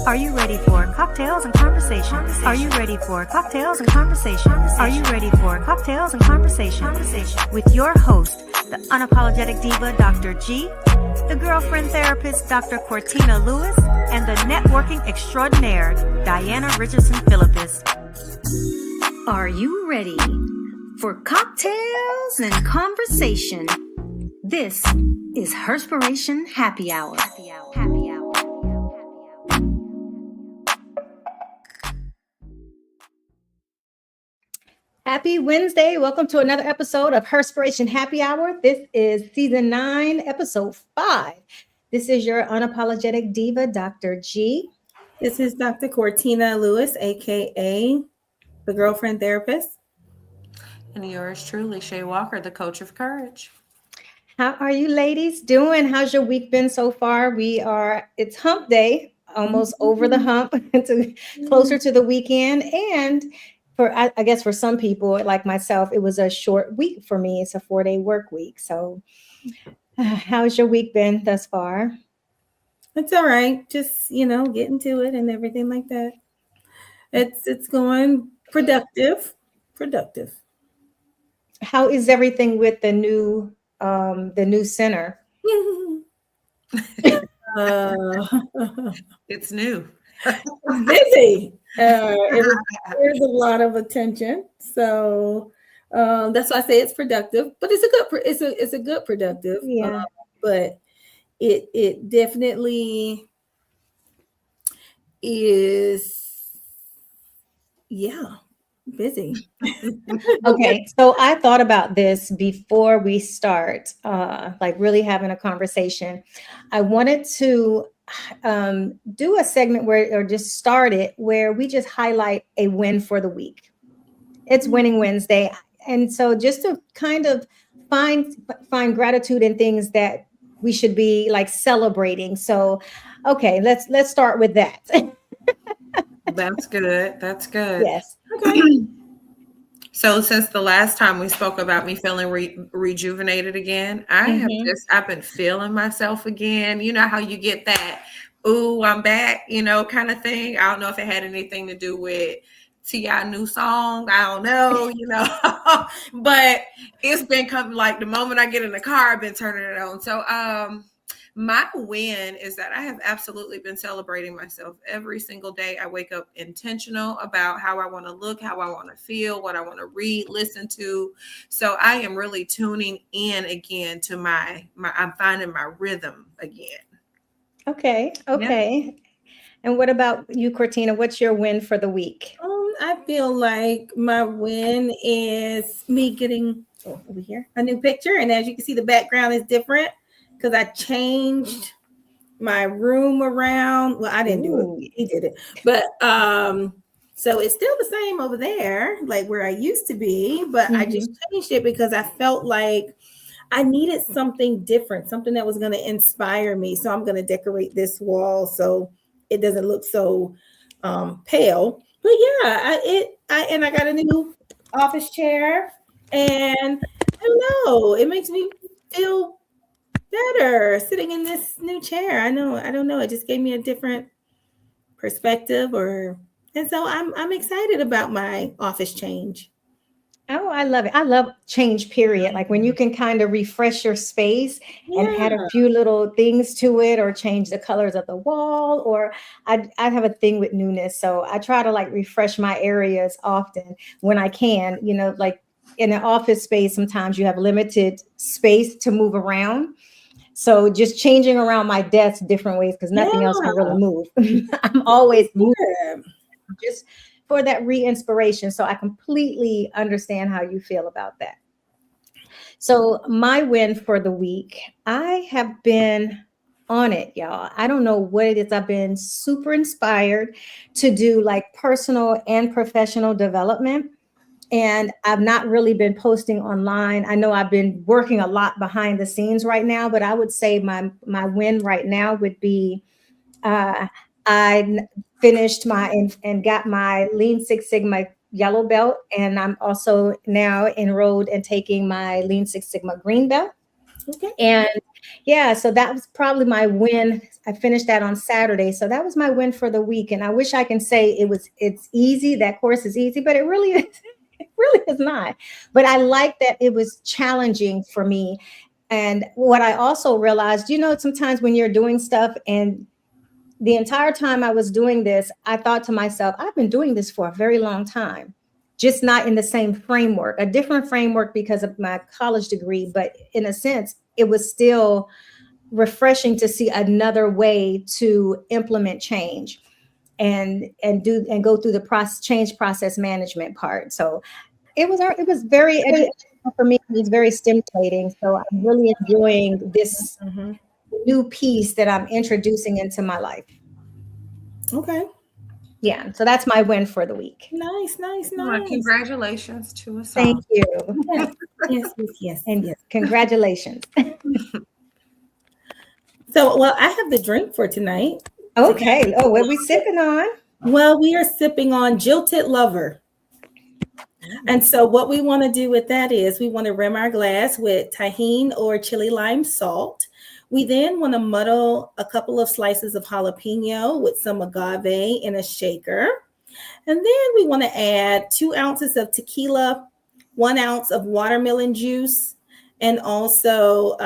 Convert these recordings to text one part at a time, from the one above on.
Are you ready for cocktails and conversations? Are you ready for cocktails and conversations? Are you ready for cocktails and conversations? With your host, the unapologetic diva, Dr. G, the girlfriend therapist, Dr. Cortina Lewis, and the networking extraordinaire, Diana Richardson Philippus. Are you ready for cocktails and conversation? This is Herspiration Happy Hour. Happy Wednesday. Welcome to another episode of Herspiration Happy Hour. This is season 9, episode 5. This is your unapologetic diva, Dr. G. This is Dr. Cortina Lewis, aka the girlfriend therapist. And yours truly, Shay Walker, the coach of courage. How are you ladies doing? How's your week been so far? It's hump day, almost over the hump, closer to the weekend. And I guess for some people like myself, it was a short week for me. It's a 4-day work week. So how's your week been thus far? It's all right. Just, getting to it and everything like that. It's going productive. How is everything with the new center? It's new. Busy. There's a lot of attention. So that's why I say it's productive, but it's a good productive. Yeah. But it definitely is, busy. Okay, so I thought about this before we start, really having a conversation. I wanted to do a segment where we just highlight a win for the week. It's Winning Wednesday, and so just to kind of find gratitude in things that we should be like celebrating. So, okay, let's start with that. That's good. Yes. Okay. So since the last time we spoke about me feeling rejuvenated again, I've been feeling myself again. You know how you get that, ooh, I'm back, kind of thing. I don't know if it had anything to do with T.I. new song. I don't know, but it's been coming like the moment I get in the car, I've been turning it on. So, my win is that I have absolutely been celebrating myself every single day. I wake up intentional about how I want to look, how I want to feel, what I want to read, listen to. So I am really tuning in again to I'm finding my rhythm again. Okay. Yeah. And what about you, Cortina? What's your win for the week? I feel like my win is me getting over here a new picture. And as you can see, the background is different because I changed my room around. Well, I didn't do it. He did it. But so it's still the same over there, like where I used to be. But I just changed it because I felt like I needed something different, something that was going to inspire me. So I'm going to decorate this wall so it doesn't look so pale. But yeah, I got a new office chair, and I don't know, it makes me feel better sitting in this new chair. I don't know, it just gave me a different perspective, and so I'm excited about my office change. Oh, I love it. I love change, period. Like when you can kind of refresh your space and add a few little things to it or change the colors of the wall, or I have a thing with newness. So I try to like refresh my areas often when I can, like in an office space, sometimes you have limited space to move around. So just changing around my desk different ways because nothing else can really move. I'm always moving. Just for that re-inspiration. So I completely understand how you feel about that. So my win for the week, I have been on it, y'all. I don't know what it is. I've been super inspired to do like personal and professional development. And I've not really been posting online. I know I've been working a lot behind the scenes right now, but I would say my win right now would be I finished and got my Lean Six Sigma yellow belt, and I'm also now enrolled in taking my Lean Six Sigma green belt. Okay. And yeah, so that was probably my win. I finished that on Saturday. So that was my win for the week. And I wish I can say it's easy. That course is easy, but it really is, it really is not. But I like that it was challenging for me. And what I also realized, sometimes when you're doing stuff and the entire time I was doing this, I thought to myself, I've been doing this for a very long time, just not in the same framework, a different framework because of my college degree. But in a sense, it was still refreshing to see another way to implement change and go through the change process management part. So it was very educational for me. It was very stimulating. So I'm really enjoying this Mm-hmm. new piece that I'm introducing into my life. Okay. Yeah, so that's my win for the week. Nice, nice, Well, nice. congratulations to us Thank all. you. Yes, yes, yes, yes, And yes. congratulations. So, well, I have the drink for tonight. Okay. Oh, what are we sipping on? Well, we are sipping on Jilted Lover. And so what we want to do with that is we want to rim our glass with tahine or chili lime salt. We then want to muddle a couple of slices of jalapeno with some agave in a shaker. And then we want to add 2 ounces of tequila, 1 ounce of watermelon juice, and also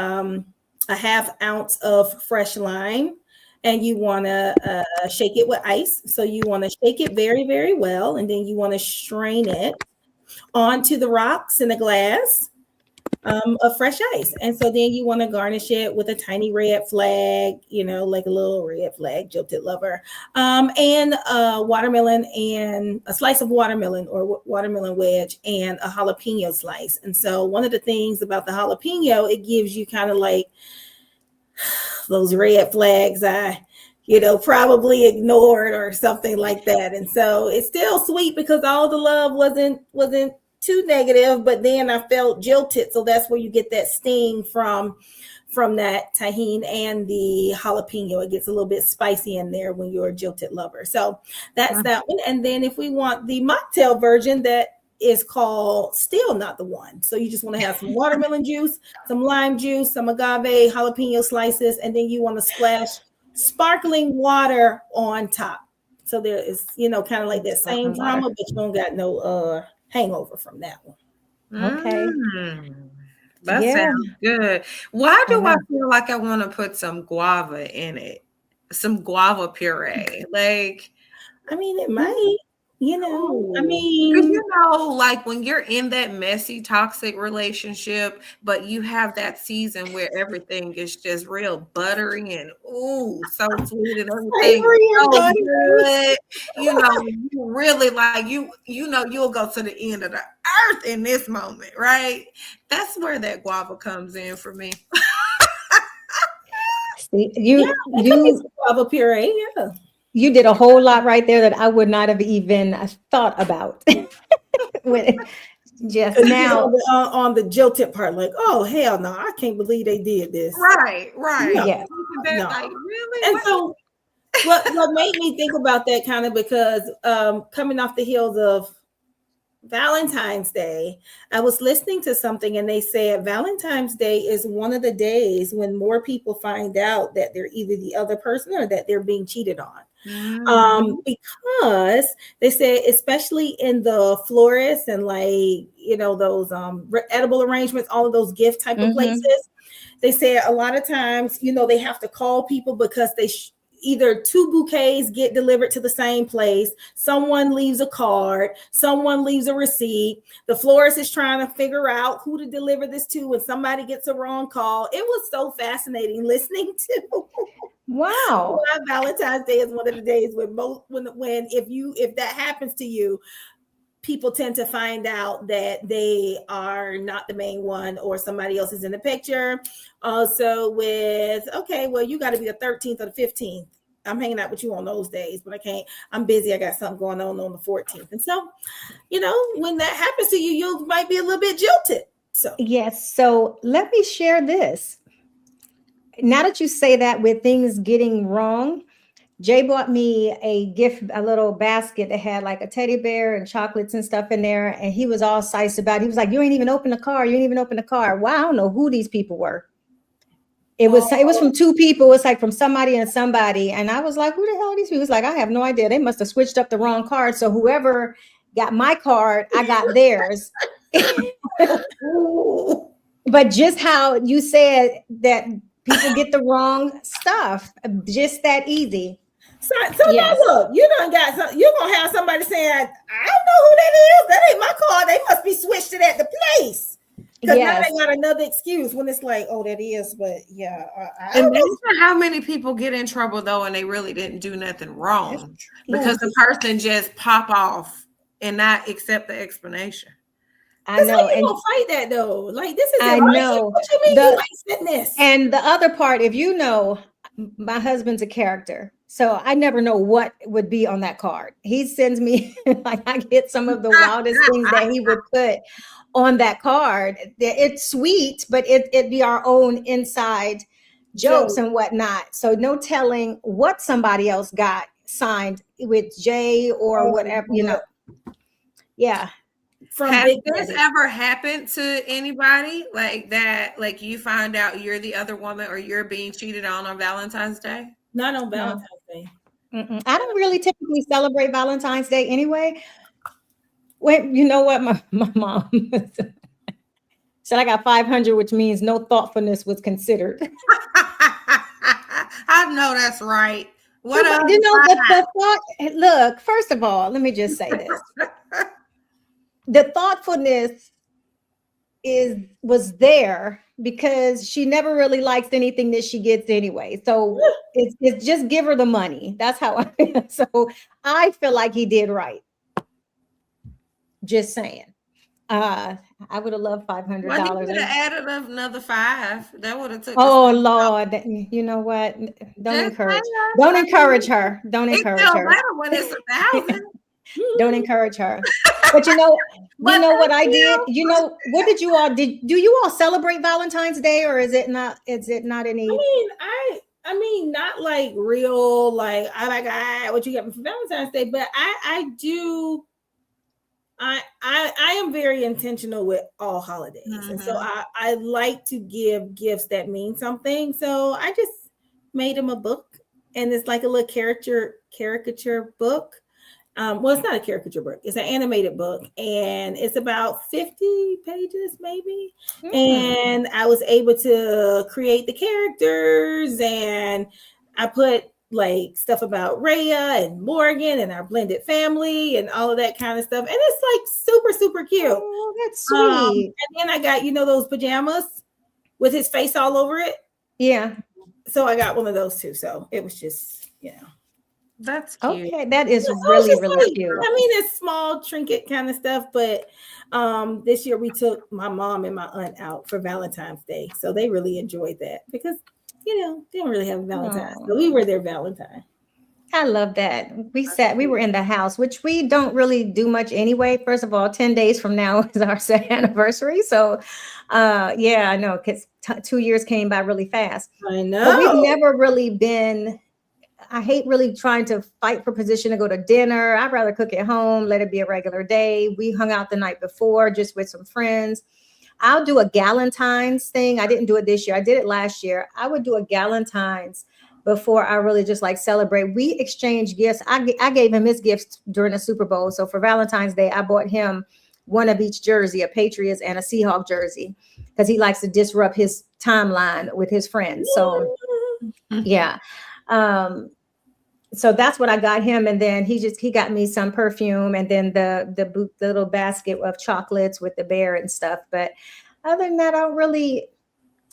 a half ounce of fresh lime. And you want to shake it with ice. So you want to shake it very, very well. And then you want to strain it onto the rocks in a glass of fresh ice. And so then you want to garnish it with a tiny red flag, like a little red flag, Jilted Lover, and watermelon and a slice of watermelon or watermelon wedge and a jalapeno slice. And so one of the things about the jalapeno, it gives you kind of like those red flags I probably ignored or something like that. And so it's still sweet because all the love wasn't too negative, but then I felt jilted. So that's where you get that sting from that tahine and the jalapeno. It gets a little bit spicy in there when you're a Jilted Lover. So that's that one. And then if we want the mocktail version, that is called Still Not the One. So you just want to have some watermelon juice, some lime juice, some agave, jalapeno slices, and then you want to splash sparkling water on top. So there is, kind of like that same drama, but you don't got no hangover from that one. Okay. That sounds good. Why do I feel like I want to put some guava in it? Some guava puree. Like, I mean, it might. Like when you're in that messy, toxic relationship, but you have that season where everything is just real buttery and so sweet and everything so good. You really like you'll go to the end of the earth in this moment, right? That's where that guava comes in for me. You guava puree, yeah. You did a whole lot right there that I would not have even thought about. Just now on the jilted part, like, oh hell no, I can't believe they did this. Right. No. Yeah. No. Like, really? And so what made me think about that kind of because coming off the heels of Valentine's Day, I was listening to something and they said Valentine's Day is one of the days when more people find out that they're either the other person or that they're being cheated on. Because they say, especially in the florist and those edible arrangements, all of those gift type of places, they say a lot of times, they have to call people because they either 2 bouquets get delivered to the same place. Someone leaves a card, someone leaves a receipt. The florist is trying to figure out who to deliver this to when somebody gets a wrong call. It was so fascinating listening to. Wow. Valentine's Day is one of the days when if that happens to you, people tend to find out that they are not the main one or somebody else is in the picture. Also you got to be the 13th or the 15th. I'm hanging out with you on those days, but I can't. I'm busy. I got something going on the 14th. And so, when that happens to you, you might be a little bit jilted. So yes. So let me share this. Now that you say that with things getting wrong, Jay bought me a little basket that had like a teddy bear and chocolates and stuff in there. And he was all psyched about it. He was like, you ain't even open the car. You ain't even open the car. Well, I don't know who these people were. It was from two people. It's like from somebody and somebody. And I was like, who the hell are these people? It's like, I have no idea. They must have switched up the wrong card. So whoever got my card, I got theirs. But just how you said that people get the wrong stuff, just that easy. So yes. Now look, you're gonna have somebody saying, I don't know who that is. That ain't my card. They must be switched it at the place. Because now they got another excuse when it's like, oh, that is, but yeah. Imagine how many people get in trouble though, and they really didn't do nothing wrong because the person just pop off and not accept the explanation. I know. And don't fight that though. Like this is. I know. What you mean you ain't seen this? And the other part, if you know, my husband's a character, so I never know what would be on that card. He sends me like I get some of the wildest things that he would put on that card. It's sweet, but it'd be our own inside jokes and whatnot. So no telling what somebody else got signed with J or whatever, you know. Yeah. Has this ever happened to anybody like that? Like you find out you're the other woman or you're being cheated on Valentine's Day? Not on Valentine's Day. I don't really typically celebrate Valentine's Day anyway. Wait, you know what? My mom said I got 500, which means no thoughtfulness was considered. I know that's right. What else? You know, the thought. Look, first of all, let me just say this. The thoughtfulness was there because she never really likes anything that she gets anyway. So it's just give her the money. That's how I feel. So I feel like he did right. Just saying. I would have loved $500. Well, he could have added another $5. That would have took. Oh Lord, you know what? Don't encourage her. Don't encourage her. When it's 1,000. Don't encourage her. But you know what I did? You know, what did you all do you all celebrate Valentine's Day, or is it not any? I mean, not like real, like what you got me for Valentine's Day, but I do. I am very intentional with all holidays. Mm-hmm. And so I like to give gifts that mean something. So I just made him a book, and it's like a little caricature book. Well, it's not a caricature book. It's an animated book, and it's about 50 pages, maybe. Mm-hmm. And I was able to create the characters, and I put like stuff about Rhea and Morgan and our blended family and all of that kind of stuff. And it's like super, super cute. Oh, that's sweet. And then I got, those pajamas with his face all over it. Yeah. So I got one of those too. So it was just, That's cute. Okay, that is really, really cute. I mean, it's small trinket kind of stuff, but this year we took my mom and my aunt out for Valentine's Day. So they really enjoyed that because, they don't really have a Valentine. So we were their Valentine. I love that. We were in the house, which we don't really do much anyway. First of all, 10 days from now is our second anniversary. So I know, because 2 years came by really fast. I know. But we've never really been... I hate really trying to fight for position to go to dinner. I'd rather cook at home, let it be a regular day. We hung out the night before just with some friends. I'll do a Galentine's thing. I didn't do it this year. I did it last year. I would do a Galentine's before I really just like celebrate. We exchange gifts. I gave him his gifts during the Super Bowl. So for Valentine's Day, I bought him one of each jersey, a Patriots and a Seahawk jersey, because he likes to disrupt his timeline with his friends. So yeah. So that's what I got him. And then he got me some perfume, and then the little basket of chocolates with the bear and stuff. But other than that,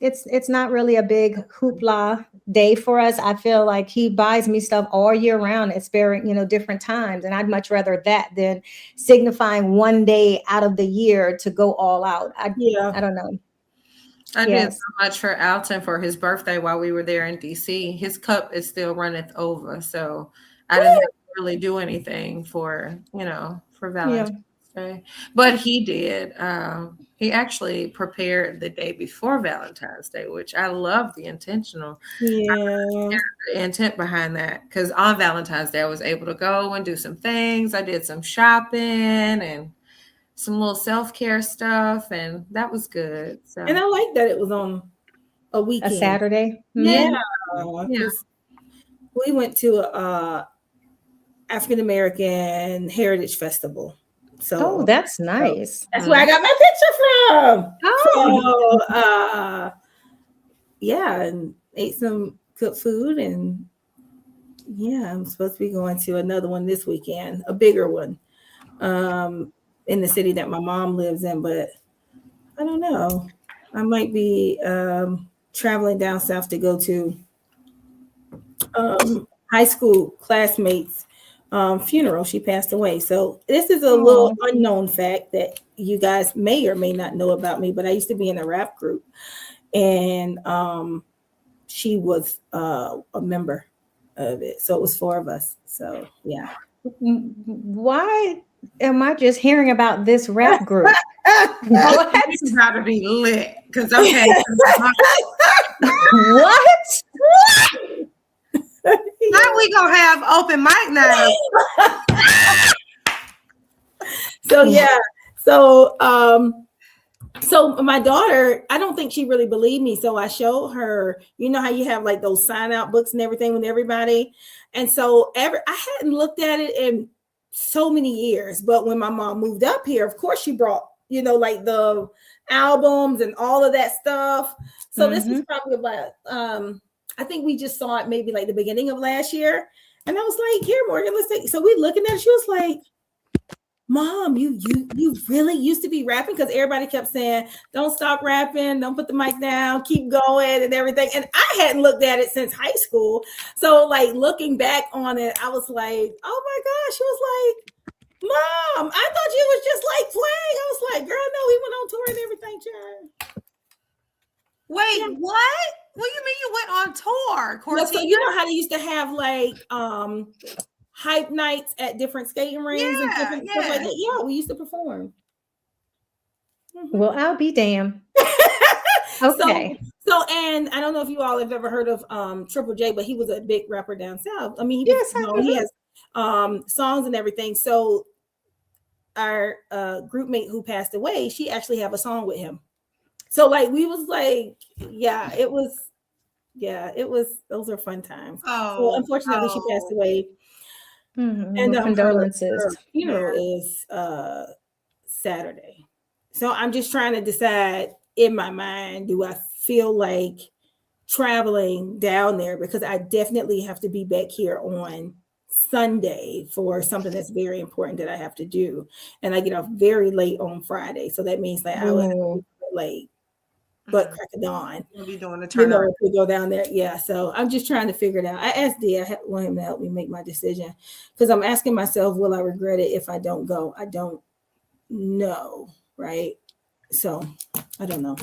it's not really a big hoopla day for us. I feel like he buys me stuff all year round. It's very, different times. And I'd much rather that than signifying one day out of the year to go all out. I don't know. I did so much for Alton for his birthday while we were there in DC. His cup is still runneth over. So I didn't really do anything for Valentine's Day. But he did. He actually prepared the day before Valentine's Day, which I love the intentional intent behind that. Because on Valentine's Day, I was able to go and do some things. I did some shopping and some little self-care stuff, and that was good. So. And I like that it was on a A weekend. Saturday. Yeah, Mhm. Yeah. 'cause we went to a African American Heritage Festival. Oh, So that's nice. that's where I got my picture from. Oh, So yeah, and ate some good food, and yeah, I'm supposed to be going to another one this weekend, a bigger one, in the city that my mom lives in, but I don't know. I might be traveling down south to go to high school classmates funeral. She passed away. So this is a little oh. unknown fact that you guys may or may not know about me, but I used to be in a rap group, and she was a member of it. So it was four of us. So yeah. Why am I just hearing about this rap group? What? You gotta be lit. Because okay. What? Now we gonna have open mic night. So yeah. So my daughter, I don't think she really believed me. So I showed her, you know how you have like those sign out books and everything with everybody. And so I hadn't looked at it in so many years. But when my mom moved up here, of course she brought, you know, like the albums and all of that stuff. So this was probably about I think we just saw it maybe like the beginning of last year. And I was like, here, Morgan, let's take. So we looking at it. She was like, Mom, you really used to be rapping, because everybody kept saying, don't stop rapping, don't put the mic down, keep going and everything. And I hadn't looked at it since high school. So like looking back on it, I was like, oh my gosh. She was like, Mom, I thought you was just like playing. I was like, girl, no, he went on tour and everything, child. Wait, what? What do you mean you went on tour? Yeah, so you know how they used to have like hype nights at different skating rinks and different stuff like that? Yeah, we used to perform. Well, I'll be damned. Okay. So, and I don't know if you all have ever heard of Triple J, but he was a big rapper down south. I mean, he has songs and everything. So our group mate who passed away, she actually have a song with him. So like we was like, those are fun times. So unfortunately she passed away. And condolences. her funeral is Saturday. So I'm just trying to decide in my mind, do I feel like traveling down there, because I definitely have to be back here on Sunday for something that's very important that I have to do, and I get off very late on Friday, so that means that I would be late, but crack of dawn. We'll be doing the turnaround. To go down there, yeah. So I'm just trying to figure it out. I asked D, I want him to help me make my decision, because I'm asking myself, will I regret it if I don't go? I don't know, right? So I don't know.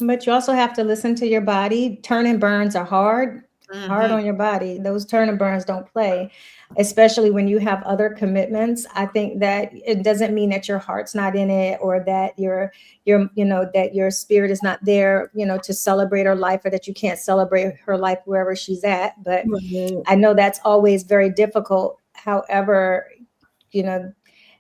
But you also have to listen to your body. Turn and burns are hard on your body. Those turn and burns don't play, especially when you have other commitments. I think that it doesn't mean that your heart's not in it, or that your that your spirit is not there, to celebrate her life, or that you can't celebrate her life wherever she's at. But I know that's always very difficult. However,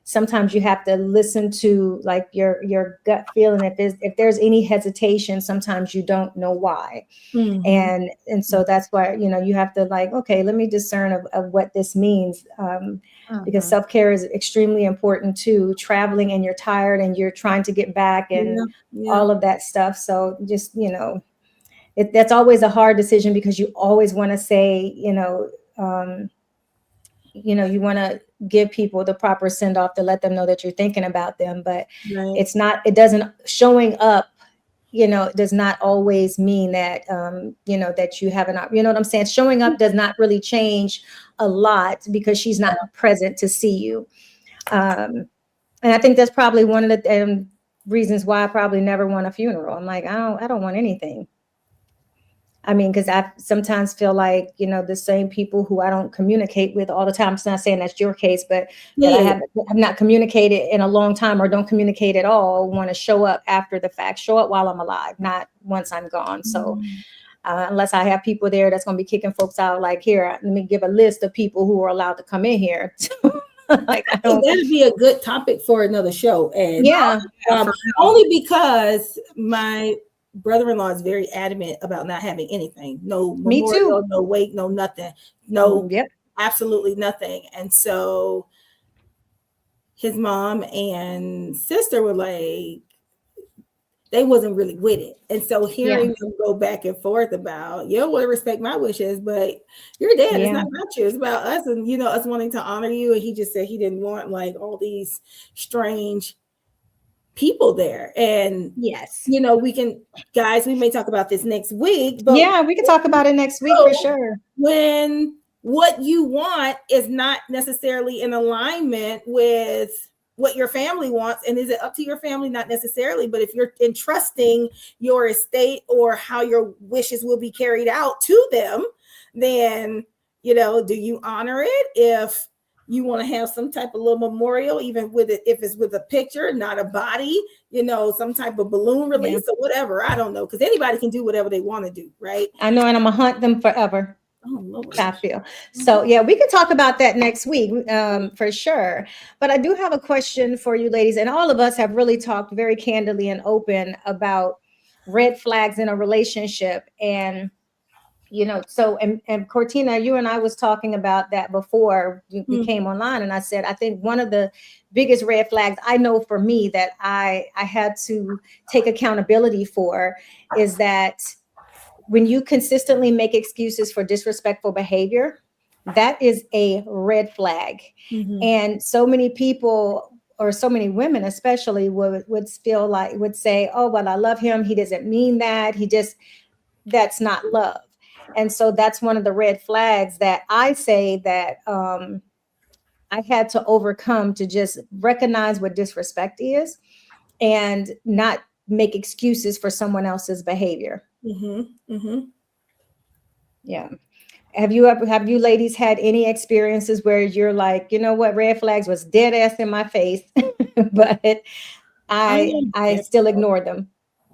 sometimes you have to listen to like your gut feeling. If there's any hesitation, sometimes you don't know why. And so that's why, you have to like, okay, let me discern of what this means. Because self-care is extremely important too. Traveling and you're tired and you're trying to get back and all of that stuff. So just, that's always a hard decision, because you always want to say, you want to give people the proper send off to let them know that you're thinking about them, but showing up, does not always mean that, that you have what I'm saying? Showing up does not really change a lot, because she's not present to see you. And I think that's probably one of the reasons why I probably never want a funeral. I'm like, I don't want anything. I mean, because I sometimes feel like, the same people who I don't communicate with all the time. It's not saying that's your case, but that I have not communicated in a long time, or don't communicate at all, want to show up after the fact, show up while I'm alive, not once I'm gone. So unless I have people there that's going to be kicking folks out, like, here, let me give a list of people who are allowed to come in here. Like, that'd be a good topic for another show. And yeah, only because my brother-in-law is very adamant about not having anything. No Me memorial, too. no wake, no nothing. No, Yep. absolutely nothing. And so his mom and sister were like, they wasn't really with it. And so hearing them go back and forth about, you don't want to respect my wishes, but your dad, it's not about you, it's about us, and us wanting to honor you. And he just said he didn't want like all these strange people there. And yes, we can, guys, we may talk about this next week, but we can talk about it next week for sure. When what you want is not necessarily in alignment with what your family wants, and is it up to your family? Not necessarily, but if you're entrusting your estate or how your wishes will be carried out to them, then do you honor it? If you want to have some type of little memorial, even with it, if it's with a picture, not a body, some type of balloon release or whatever, I don't know, because anybody can do whatever they want to do, right? I know, and I'm gonna hunt them forever. Oh, Lord. I feel so. Yeah, we can talk about that next week for sure. But I do have a question for you, ladies, and all of us have really talked very candidly and open about red flags in a relationship, and so and Cortina, you and I was talking about that before you came online, and I said I think one of the biggest red flags I know for me that I had to take accountability for is that when you consistently make excuses for disrespectful behavior, that is a red flag. And so many people, or so many women especially, would say, oh, well, I love him, he doesn't mean that, that's not love. And so that's one of the red flags that I say that I had to overcome, to just recognize what disrespect is and not make excuses for someone else's behavior. Yeah. Have you ladies had any experiences where you're like, you know what, red flags was dead ass in my face, but I still ignored them?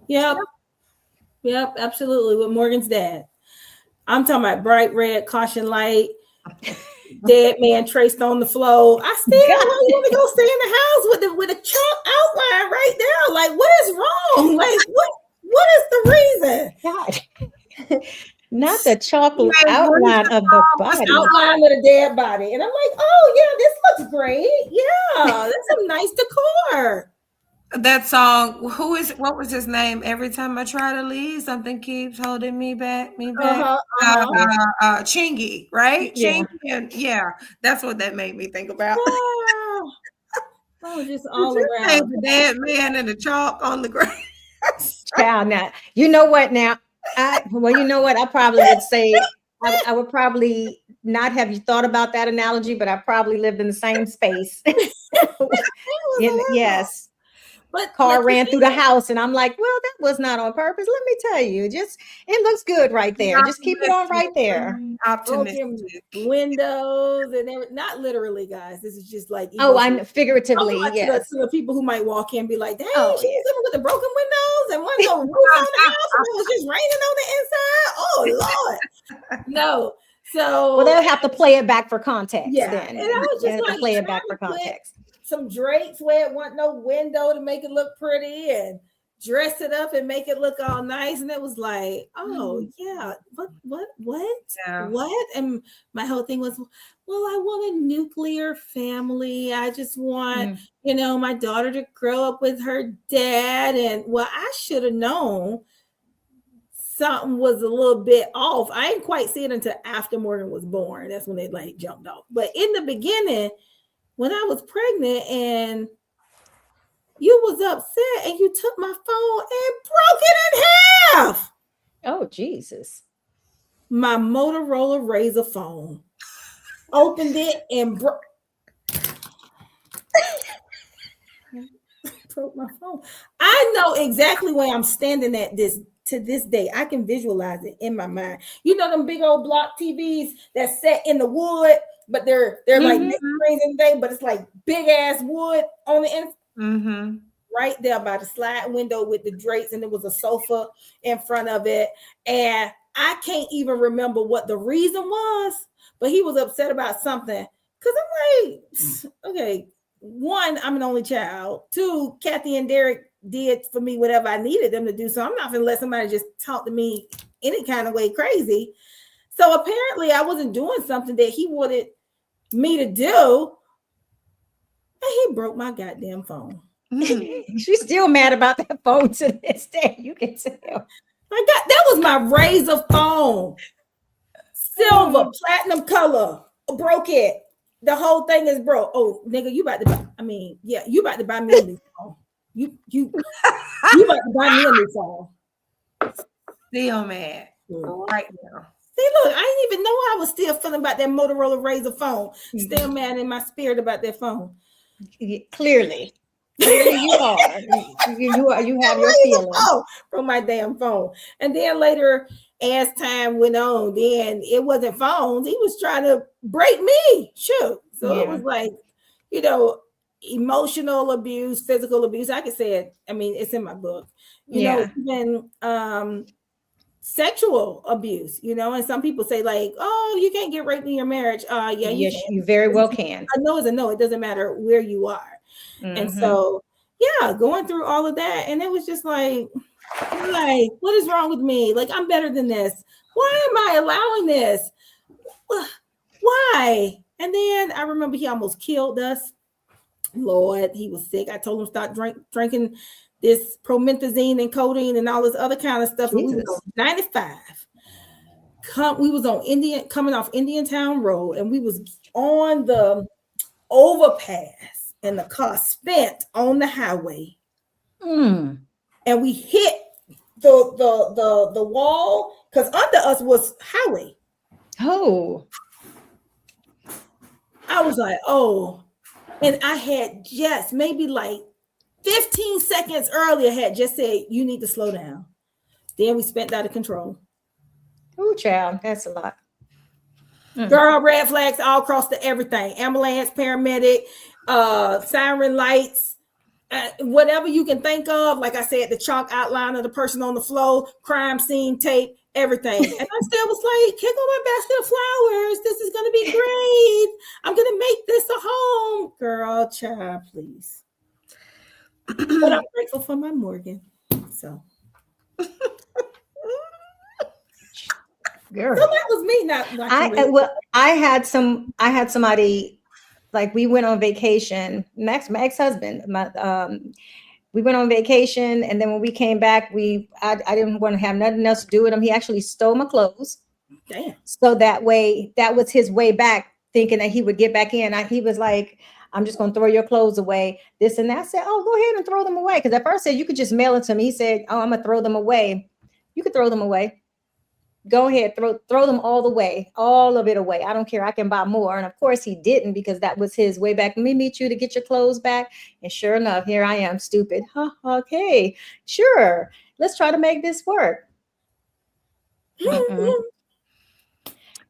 Yep, absolutely. With Morgan's dad, I'm talking about bright red caution light, dead man traced on the floor. I still want to go stay in the house with a chalk outline right there. Like, what is wrong? Like, what is the reason? God. Not the chocolate outline of the body. Outline of the dead body. And I'm like, oh yeah, this looks great. Yeah, that's some nice decor. That song, what was his name? Every time I try to leave, something keeps holding me back. Chingy, right? Yeah. Chingy, and that's what that made me think about. Oh, just all around. The dead man and the chalk on the ground. Child, now, you know what now? I probably would say, I would probably not have you thought about that analogy, but I probably lived in the same space. Yes. But car ran through the house, and I'm like, well, that was not on purpose. Let me tell you, it looks good right there. Just keep it on right there. Optimistic windows, and not literally, guys. This is just like I figuratively, yes. To the people who might walk in and be like, dang, she's living with the broken windows and one no roof on the house, and it was just raining on the inside. Oh Lord, no. So well, they'll have to play it back for context. Yeah, then. And I was just like, play it back for context. Some drapes where it wasn't no window to make it look pretty, and dress it up and make it look all nice. And it was like, oh yeah, what? And my whole thing was, well, I want a nuclear family. I just want, my daughter to grow up with her dad. And well, I should have known something was a little bit off. I didn't quite see it until after Morgan was born. That's when they like jumped off. But in the beginning, when I was pregnant and you was upset and you took my phone and broke it in half. Oh, Jesus. My Motorola Razr phone. Opened it and broke my phone. I know exactly where I'm standing at to this day. I can visualize it in my mind. You know them big old block TVs that's set in the wood, but they're like big screens and thing, but it's like big ass wood on the inside. Right there by the slide window with the drapes, and there was a sofa in front of it. And I can't even remember what the reason was, but he was upset about something. Cause I'm like, okay, one, I'm an only child. Two, Kathy and Derek did for me whatever I needed them to do. So I'm not gonna let somebody just talk to me any kind of way crazy. So apparently I wasn't doing something that he wanted me to do. And he broke my goddamn phone. She's still mad about that phone to this day. You can tell. That was my Razor phone. Silver, platinum color. Broke it. The whole thing is broke. Oh, nigga, you about to buy, you about to buy me a new phone. You about to buy me a new phone. Still mad right now. See, look, I didn't even know I was still feeling about that Motorola Razor phone. Still mad in my spirit about that phone. Clearly you are. You have your feelings from my damn phone. And then later, as time went on, then it wasn't phones. He was trying to break me. Shoot. So it was like, emotional abuse, physical abuse. I could say it. I mean, it's in my book. Even sexual abuse, and some people say like, oh, you can't get raped in your marriage. Yes, you very well can. A no is a no. It doesn't matter where you are. And so, going through all of that. And it was just like, what is wrong with me? Like, I'm better than this. Why am I allowing this? Why? And then I remember he almost killed us. Lord, he was sick. I told him stop drinking this promethazine and codeine and all this other kind of stuff. We was on 95. We was on coming off Indiantown Road, and we was on the overpass, and the car spent on the highway. And we hit the wall because under us was highway. Oh. I was like, oh. And I had just maybe like 15 seconds earlier had just said, you need to slow down. Then we spent out of control. Oh, child, that's a lot. Girl, red flags all across the everything. Ambulance, paramedic, siren lights, whatever you can think of. Like I said, the chalk outline of the person on the floor, crime scene tape, everything. And I still was like, here go my basket of flowers. This is going to be great. I'm going to make this a home. Girl, child, please. But I'm grateful for my Morgan. So. Girl. So that was me. I had somebody, like, we went on vacation. My ex-husband, we went on vacation, and then when we came back, I didn't want to have nothing else to do with him. He actually stole my clothes. Damn. So that was his way back, thinking that he would get back in. He was like, I'm just going to throw your clothes away, this and that. I said, oh, go ahead and throw them away. Because at first I said, you could just mail it to me. He said, oh, I'm going to throw them away. You could throw them away. Go ahead, throw them all of it away. I don't care. I can buy more. And of course he didn't, because that was his way back. Let me meet you to get your clothes back. And sure enough, here I am, stupid. Okay, sure. Let's try to make this work.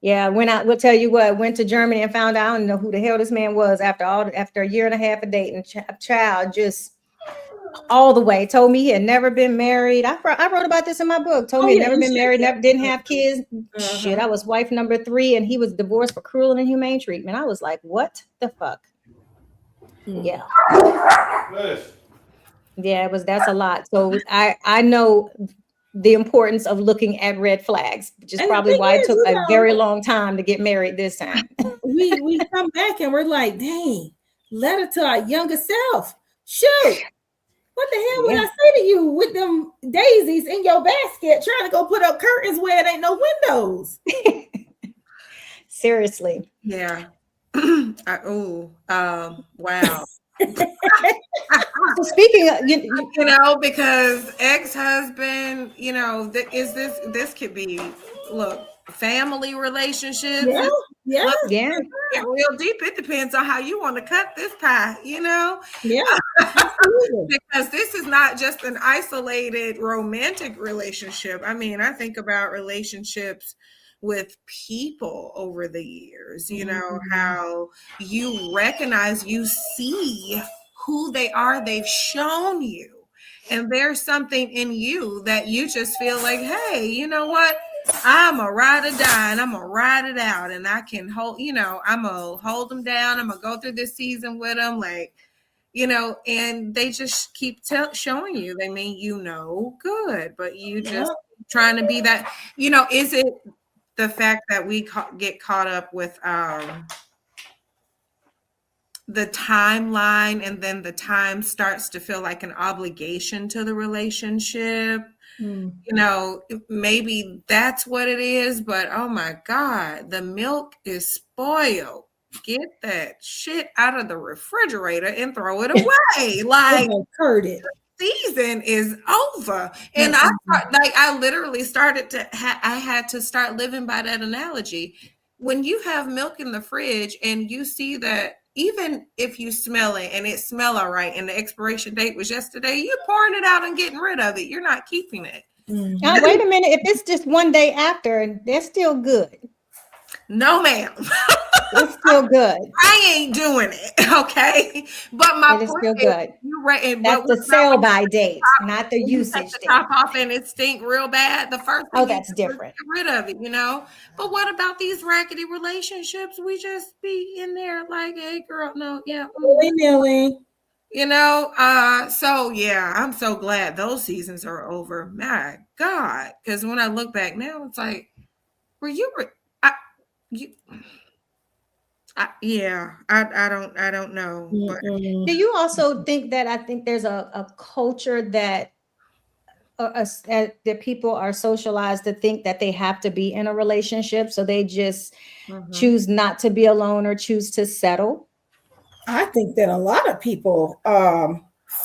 Yeah, we'll tell you what, went to Germany and found out I don't know who the hell this man was after a year and a half of dating. Child just all the way told me he had never been married. I wrote about this in my book. Told me he had never been married, didn't have kids. Shit, I was wife number 3, and he was divorced for cruel and inhumane treatment. I was like, what the fuck? Yeah. Yeah, that's a lot. So I know the importance of looking at red flags, which is probably why it took a very long time to get married this time. we come back and we're like, dang, letter to our younger self. Shoot. What the hell would I say to you with them daisies in your basket trying to go put up curtains where it ain't no windows? Seriously. Yeah. Wow. So speaking of, because ex-husband, this could be, look, family relationships. Yeah. Get real deep. It depends on how you want to cut this pie, Yeah. Because this is not just an isolated romantic relationship. I mean, I think about relationships with people over the years, how you recognize, you see who they are, they've shown you. And there's something in you that you just feel like, hey, you know what? I'm a ride or die, and I'm gonna ride it out, and I can hold, I'm gonna hold them down. I'm gonna go through this season with them. Like, and they just keep showing you. They mean good, but you just trying to be that. Is it the fact that we get caught up with the timeline, and then the time starts to feel like an obligation to the relationship? Maybe that's what it is, but oh my God, the milk is spoiled. Get that shit out of the refrigerator and throw it away. Like, season is over. And I literally started to I had to start living by that analogy. When you have milk in the fridge and you see that, even if you smell it and it smell all right and the expiration date was yesterday, you're pouring it out and getting rid of it. You're not keeping it. Now, wait a minute. If it's just one day after, they're still good. No, ma'am. It's still good. I ain't doing it. Okay. But my point is still good. You're right. And that's the sell-by date, not the usage date. Top off and it stink real bad. The first thing that's different. Get rid of it, But what about these raggedy relationships? We just be in there like, hey, girl, no, yeah. Willy-nilly. So yeah, I'm so glad those seasons are over. My God. Because when I look back now, it's like, I don't know. But. Do you also think that I think there's a culture that that people are socialized to think that they have to be in a relationship, so they just choose not to be alone or choose to settle? I think that a lot of people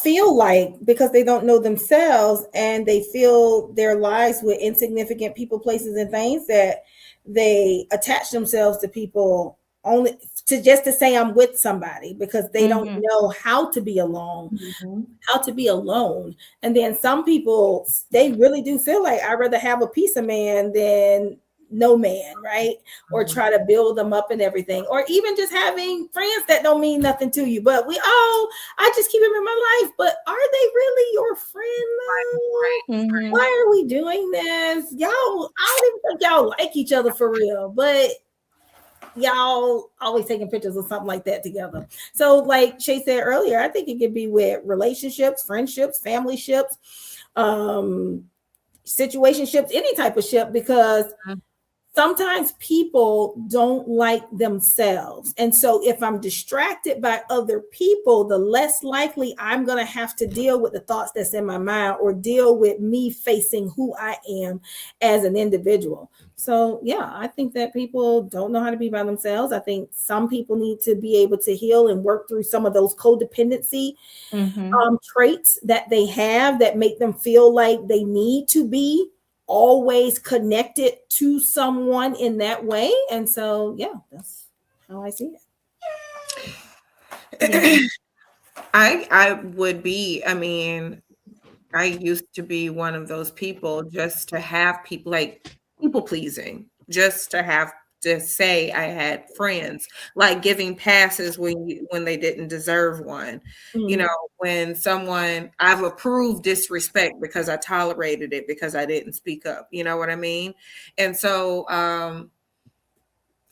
feel like, because they don't know themselves and they fill their lives with insignificant people, places, and things, that they attach themselves to people only to say I'm with somebody, because they don't know how to be alone, And then some people, they really do feel like I'd rather have a piece of man than no man, right? Or try to build them up and everything, or even just having friends that don't mean nothing to you, but I just keep them in my life. But are they really your friend though? Why are we doing this? Y'all, I don't even think y'all like each other for real, but y'all always taking pictures of something like that together. So like Shay said earlier, I think it could be with relationships, friendships, family ships, situationships, any type of ship, because sometimes people don't like themselves. And so if I'm distracted by other people, the less likely I'm going to have to deal with the thoughts that's in my mind, or deal with me facing who I am as an individual. So yeah, I think that people don't know how to be by themselves. I think some people need to be able to heal and work through some of those codependency traits that they have that make them feel like they need to be always connected to someone in that way. And so yeah, that's how I see it. I would be, I used to be one of those people, just to have people, like people pleasing, just to have to say I had friends, like giving passes when they didn't deserve one. When someone, I've approved disrespect because I tolerated it because I didn't speak up. You know what I mean? And so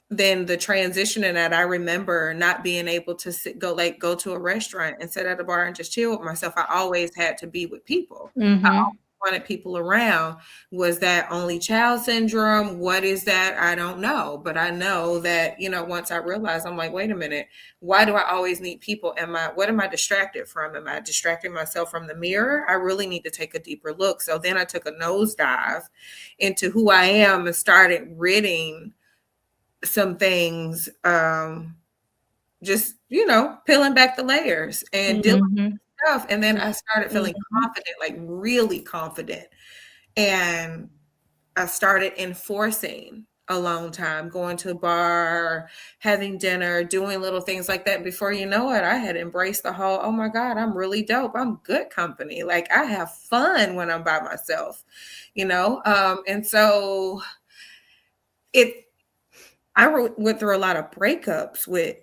then the transition in that, I remember not being able to go to a restaurant and sit at a bar and just chill with myself. I always had to be with people. I wanted people around. Was that only child syndrome? What is that? I don't know. But I know that, once I realized, I'm like, wait a minute, why do I always need people? What am I distracted from? Am I distracting myself from the mirror? I really need to take a deeper look. So then I took a nosedive into who I am and started ridding some things, just, peeling back the layers and dealing with stuff. And then I started feeling confident, like really confident. And I started enforcing alone time, going to a bar, having dinner, doing little things like that. Before you know it, I had embraced the whole, oh my God, I'm really dope. I'm good company. Like I have fun when I'm by myself, and so I went through a lot of breakups with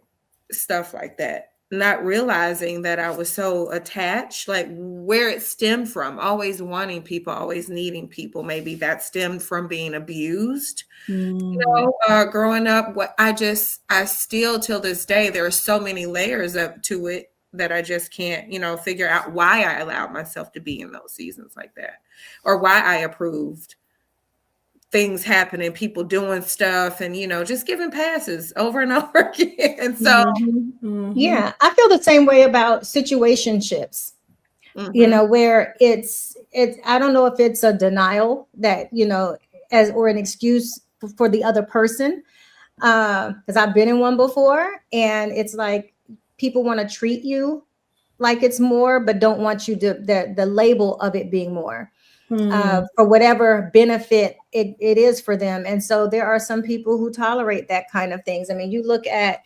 stuff like that, not realizing that I was so attached, like where it stemmed from, always wanting people, always needing people. Maybe that stemmed from being abused, growing up. I still, till this day, there are so many layers up to it. that I just can't, figure out why I allowed myself to be in those seasons like that, or why I approved things happening, people doing stuff, and just giving passes over and over again. So yeah, I feel the same way about situationships. Where it's I don't know if it's a denial that as or an excuse for the other person, because I've been in one before, and it's like people want to treat you like it's more, but don't want you to the label of it being more. For whatever benefit it is for them. And so there are some people who tolerate that kind of things. I mean, you look at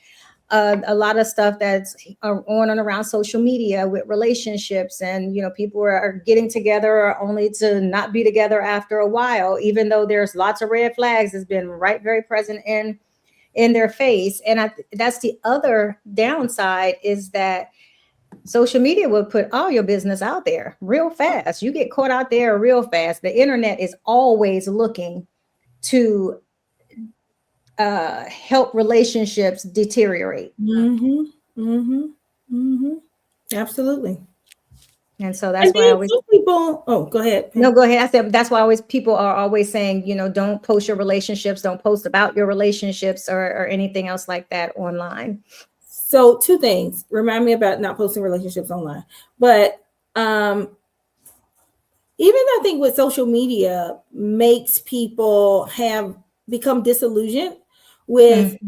a lot of stuff that's on and around social media with relationships, and people are getting together only to not be together after a while, even though there's lots of red flags that's been very present in their face. And that's the other downside, is that social media will put all your business out there real fast. You get caught out there real fast. The internet is always looking to help relationships deteriorate. Absolutely. And so that's why I always people. Oh, go ahead. No, go ahead. I said that's why people are always saying, don't post your relationships, don't post about your relationships or anything else like that online. So 2 things remind me about not posting relationships online. But even I think with social media makes people become disillusioned with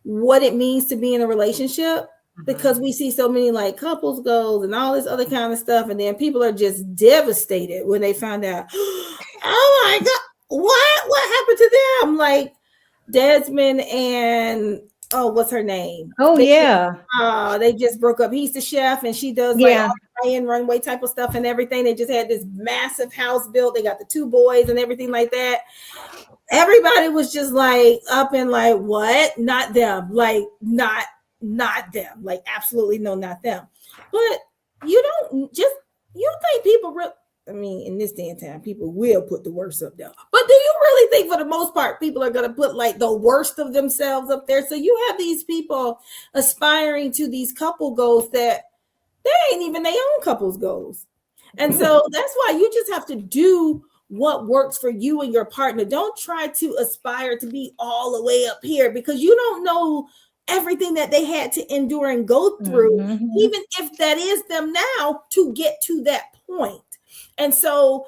what it means to be in a relationship, because we see so many like couples goals and all this other kind of stuff. And then people are just devastated when they find out, oh my God, what happened to them? Like Desmond and what's her name? They just broke up. He's the chef and she does like all the high-end runway type of stuff and everything. They just had this massive house built. They got the 2 boys and everything like that. Everybody was just like up and like, what? Not them. Like not them. Like absolutely no, not them. But you think people in this day and time, people will put the worst up there. But do you really think for the most part, people are going to put like the worst of themselves up there? So you have these people aspiring to these couple goals that they ain't even their own couple's goals. And so that's why you just have to do what works for you and your partner. Don't try to aspire to be all the way up here, because you don't know everything that they had to endure and go through, even if that is them now, to get to that point. And so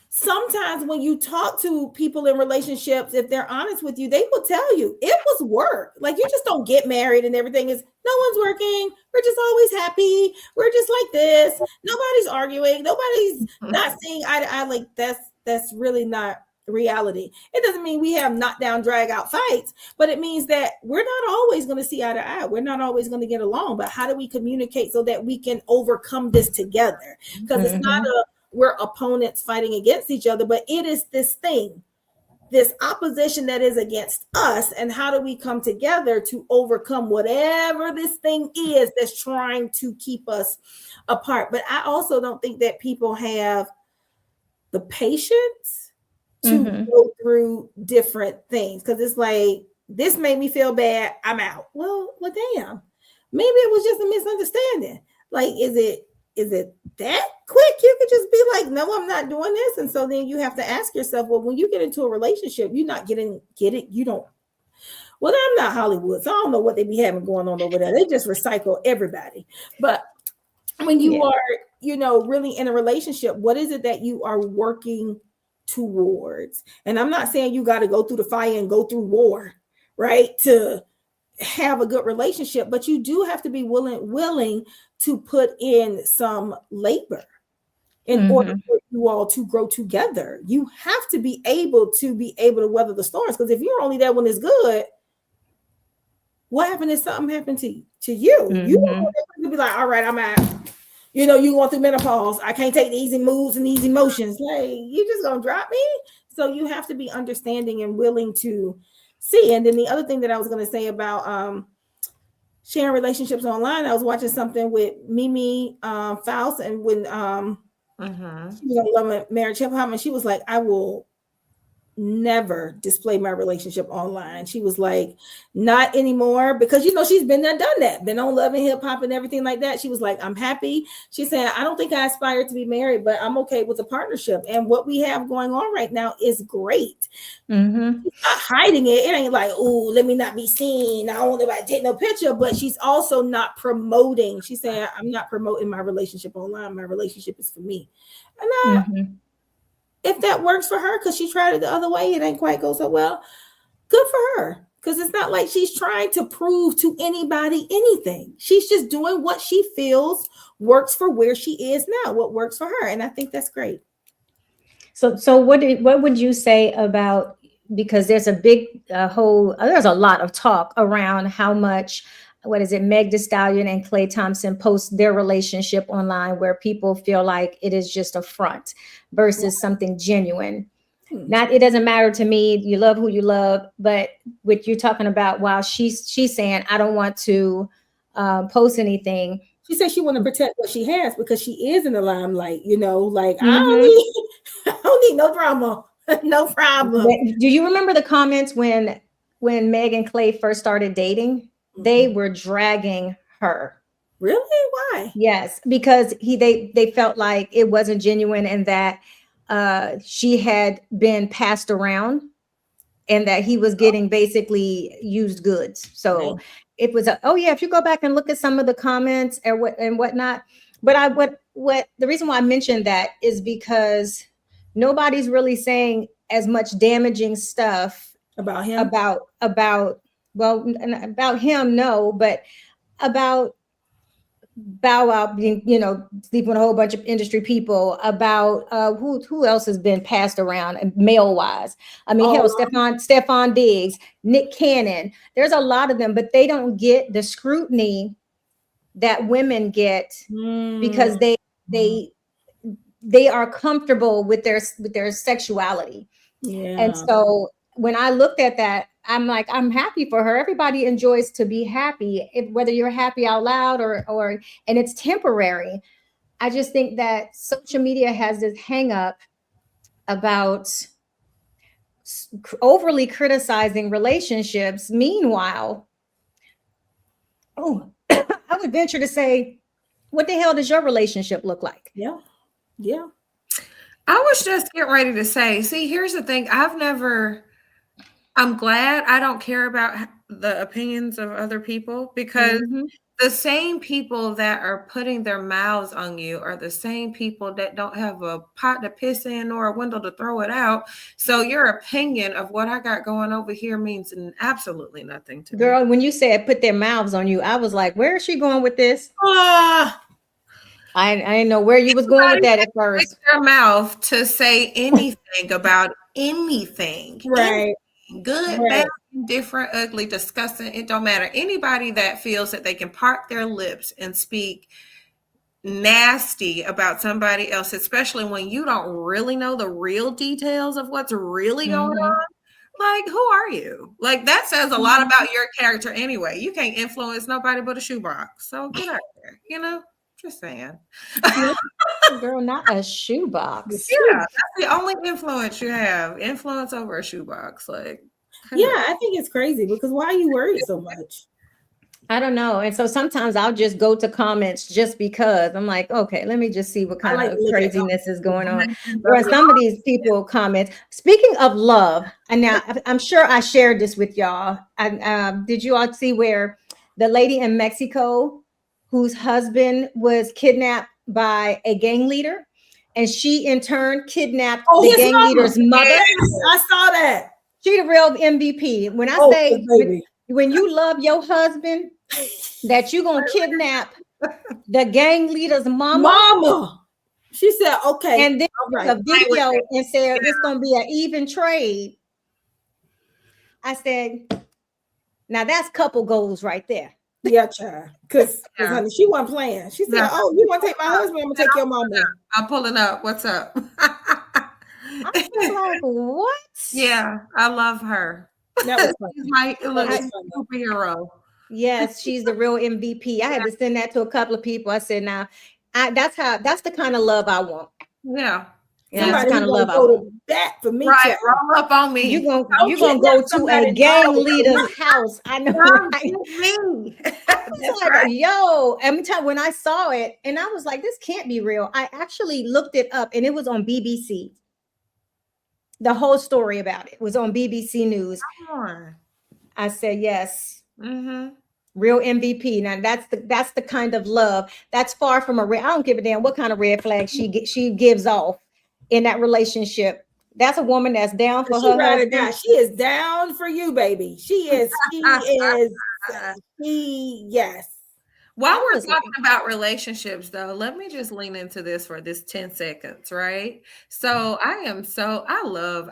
sometimes when you talk to people in relationships, if they're honest with you, they will tell you it was work. Like you just don't get married and everything is, no one's working. We're just always happy. We're just like this. Nobody's arguing. Nobody's not seeing eye to eye. Like that's really not reality. It doesn't mean we have knockdown, drag out fights, but it means that we're not always going to see eye to eye. We're not always going to get along, but how do we communicate so that we can overcome this together? Because it's not we're opponents fighting against each other, but it is this thing, this opposition that is against us. And how do we come together to overcome whatever this thing is that's trying to keep us apart? But I also don't think that people have the patience to go through different things, because it's like, this made me feel bad, I'm out. Well, damn, maybe it was just a misunderstanding. Like, is it that quick? You could just be like, no, I'm not doing this. And so then you have to ask yourself, well, when you get into a relationship, you're not get it. You don't. Well, I'm not Hollywood, so I don't know what they be having going on over there. They just recycle everybody. But when you are, really in a relationship, what is it that you are working towards? And I'm not saying you got to go through the fire and go through war, right, to have a good relationship, but you do have to be willing to put in some labor in order for you all to grow together. You have to be able to weather the storms, because if you're only there when it's good, what happened if something happened to you? You don't want to be like, all right, I'm out. You going through menopause. I can't take the easy moves and these emotions. Like, you just gonna drop me? So you have to be understanding and willing to see. And then the other thing that I was going to say about sharing relationships online, I was watching something with Mimi Faust, and when she was on Love Marriage Hip Hop, and she was like, I will never display my relationship online. She was like, not anymore, because she's been there, done that, been on Love and Hip Hop and everything like that. She was like, I'm happy. She said, I don't think I aspire to be married, but I'm okay with a partnership. And what we have going on right now is great. Mm-hmm. She's not hiding it. It ain't like, oh, let me not be seen, I don't want anybody to take no picture. But she's also not promoting. She's saying, I'm not promoting my relationship online. My relationship is for me. And if that works for her, because she tried it the other way, it ain't quite go so well, good for her. Because it's not like she's trying to prove to anybody anything. She's just doing what she feels works for where she is now, what works for her. And I think that's great. So what would you say about, because there's a big there's a lot of talk around how much, what is it, Meg Thee Stallion and Klay Thompson post their relationship online, where people feel like it is just a front versus something genuine. Not, it doesn't matter to me. You love who you love, but what you're talking about, while she's saying, I don't want to post anything. She said she want to protect what she has because she is in the limelight, like I don't need no drama, no problem. Do you remember the comments when Meg and Klay first started dating? They were dragging her. Really? Why? Yes, because they felt like it wasn't genuine, and that she had been passed around, and that he was getting basically used goods. So it was if you go back and look at some of the comments and whatnot. But what the reason why I mentioned that is because nobody's really saying as much damaging stuff about him, about him, no, but about Bow Wow being, sleeping with a whole bunch of industry people, about who else has been passed around male wise. I mean, hell, Stephon Diggs, Nick Cannon. There's a lot of them, but they don't get the scrutiny that women get because they are comfortable with their sexuality. Yeah. And so when I looked at that, I'm like, I'm happy for her. Everybody enjoys to be happy, whether you're happy out loud or and it's temporary. I just think that social media has this hang up about overly criticizing relationships. Meanwhile, I would venture to say, what the hell does your relationship look like? Yeah. I was just getting ready to say, see, here's the thing. I'm glad I don't care about the opinions of other people, because the same people that are putting their mouths on you are the same people that don't have a pot to piss in or a window to throw it out. So your opinion of what I got going over here means absolutely nothing to me. Girl, when you said put their mouths on you, I was like, where is she going with this? I didn't know where you was going with that at first. Their mouth to say anything about anything. Right. Good, bad, indifferent, ugly, disgusting. It don't matter. Anybody that feels that they can park their lips and speak nasty about somebody else, especially when you don't really know the real details of what's really going on. Like, who are you? Like, that says a lot about your character anyway. You can't influence nobody but a shoebox. So get out there, just saying. Girl, not a shoebox. Yeah, that's the only influence you have. Influence over a shoebox. Like, I think it's crazy, because why are you worried so much? I don't know. And so sometimes I'll just go to comments just because I'm like, okay, let me just see what kind of craziness is going on. Or some of these people comment. Speaking of love, and now I'm sure I shared this with y'all. Did you all see where the lady in Mexico whose husband was kidnapped by a gang leader, and she in turn kidnapped the gang leader's mother? Yes, I saw that. She the real MVP. When I say when you love your husband, that you gonna kidnap the gang leader's mama. She said, okay. And then a video and said it's gonna be an even trade. I said, now that's couple goals right there. Yeah, child. Because honey, she wasn't playing. She said, "Oh, you want to take my husband? I'm gonna take your mama." I'm pulling up. What's up? I was like, what? Yeah, I love her. That was funny. She's my superhero. Yes, she's the real MVP. I had to send that to a couple of people. I said, now, that's the kind of love I want. Yeah. Yeah, that's Somebody the kind who's of gonna love I go want. to bat for me, Right, child. roll up on me. You gonna Don't you gonna kidnap go to somebody, a gang no. leader's house. I know, Come right? get me. It's That's like, right. yo, every time when I saw it, and I was like, this can't be real. I actually looked it up, and it was on BBC. The whole story about it was on BBC News. Come on. I said, yes, Mm-hmm. real MVP. Now that's the kind of love that's far from a red. I don't give a damn what kind of red flag she gives off in that relationship. That's a woman that's down for She her ride or husband. die. She is down for you, baby. She is. Yes. While I we're was talking about relationships, though, let me just lean into this for this 10 seconds, right? So I love